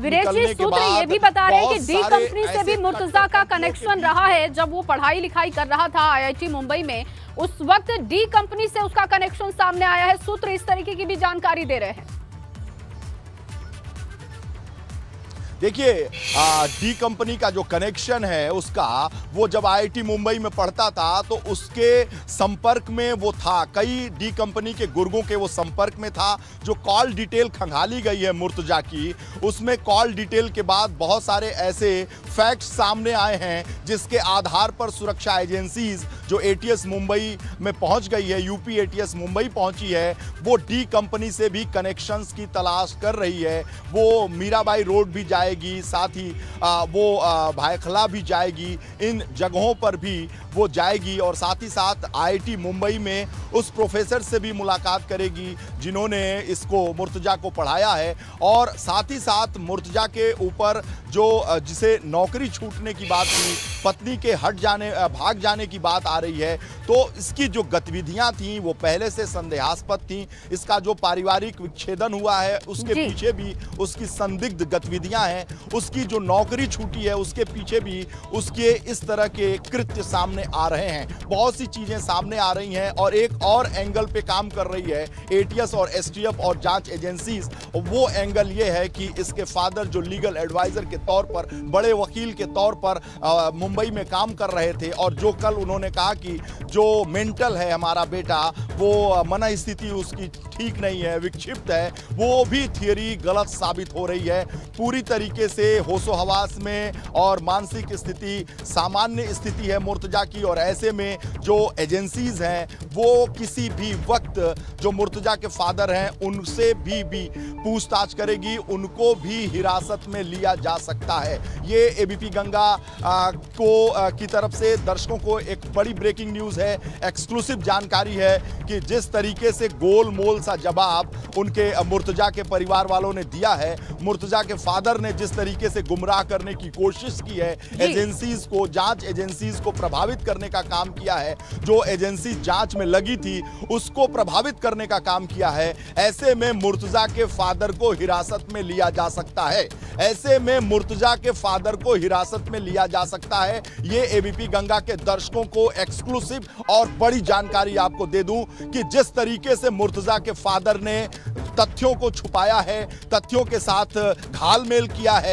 वीरेश जी, निकलने के सूत्र बाद ये भी बता रहे हैं कि बहुत डी सारे कंपनी से ऐसे भी मुर्तजा का कनेक्शन रहा है। जब वो पढ़ाई लिखाई कर रहा था आईआईटी मुंबई में, उस वक्त डी कंपनी से उसका कनेक्शन सामने आया है। सूत्र इस तरीके की भी जानकारी दे रहे हैं। देखिए, डी कंपनी का जो कनेक्शन है उसका, वो जब आईआईटी मुंबई में पढ़ता था तो उसके संपर्क में वो था, कई डी कंपनी के गुर्गों के वो संपर्क में था। जो कॉल डिटेल खंगाली गई है मुर्तजा की, उसमें कॉल डिटेल के बाद बहुत सारे ऐसे फैक्ट्स सामने आए हैं जिसके आधार पर सुरक्षा एजेंसीज जो एटीएस मुंबई में पहुंच गई है, यूपी एटीएस मुंबई पहुंची है, वो डी कंपनी से भी कनेक्शंस की तलाश कर रही है। वो मीराबाई रोड भी जाएगी, साथ ही वो भायखला भी जाएगी, इन जगहों पर भी वो जाएगी और साथ ही साथ आईआईटी मुंबई में उस प्रोफेसर से भी मुलाकात करेगी जिन्होंने इसको, मुर्तजा को पढ़ाया है। और साथ ही साथ मुर्तजा के ऊपर जो जिसे नौकरी छूटने की बात थी, पत्नी के भाग जाने की बात आ रही है, तो इसकी जो गतिविधियां थी वो पहले से संदेहास्पद थी। इसका जो पारिवारिक विच्छेदन हुआ है उसके पीछे भी उसकी संदिग्ध गतिविधियां हैं। उसकी जो नौकरी छूटी है उसके पीछे भी उसके इस तरह के कृत्य सामने आ रहे हैं। बहुत सी चीजें सामने आ रही हैं और एक और एंगल पे काम कर रही है एटीएस और एसटीएफ और जांच एजेंसीज। वो एंगल ये है कि इसके फादर जो लीगल एडवाइजर के तौर पर, बड़े वकील के तौर पर मुंबई में काम कर रहे थे, और जो कल उन्होंने कहा कि जो मेंटल है हमारा बेटा, वो मन स्थिति उसकी ठीक नहीं है, विक्षिप्त है, वो भी थियरी गलत साबित हो रही है। पूरी तरीके से होशो हवास में और मानसिक स्थिति सामान्य स्थिति है मुर्तजा की, और ऐसे में जो एजेंसीज हैं वो किसी भी वक्त जो मुर्तजा के फादर हैं उनसे भी पूछताछ करेगी, उनको भी हिरासत में लिया जा सकता है। ये एबीपी गंगा की तरफ से दर्शकों को एक बड़ी ब्रेकिंग न्यूज़ है, एक्सक्लूसिव जानकारी है कि जिस तरीके से गोलमोल सा जवाब उनके मुर्तजा के परिवार वालों ने दिया है, मुर्तजा के फादर ने जिस तरीके से गुमराह करने की कोशिश की है, एजेंसीज को, जांच एजेंसीज को प्रभावित करने का काम किया है, जो एजेंसी जांच में लगी थी उसको प्रभावित करने का काम किया है, ऐसे में मुर्तजा के फादर को हिरासत में लिया जा सकता है। ऐसे में मुर्तजा के फादर को हिरासत में लिया जा सकता है। ये एबीपी गंगा के दर्शकों को एक्सक्लूसिव और बड़ी जानकारी आपको दे दूं कि जिस तरीके से मुर्तजा के फादर ने तथ्यों को छुपाया है, तथ्यों के साथ घालमेल किया है,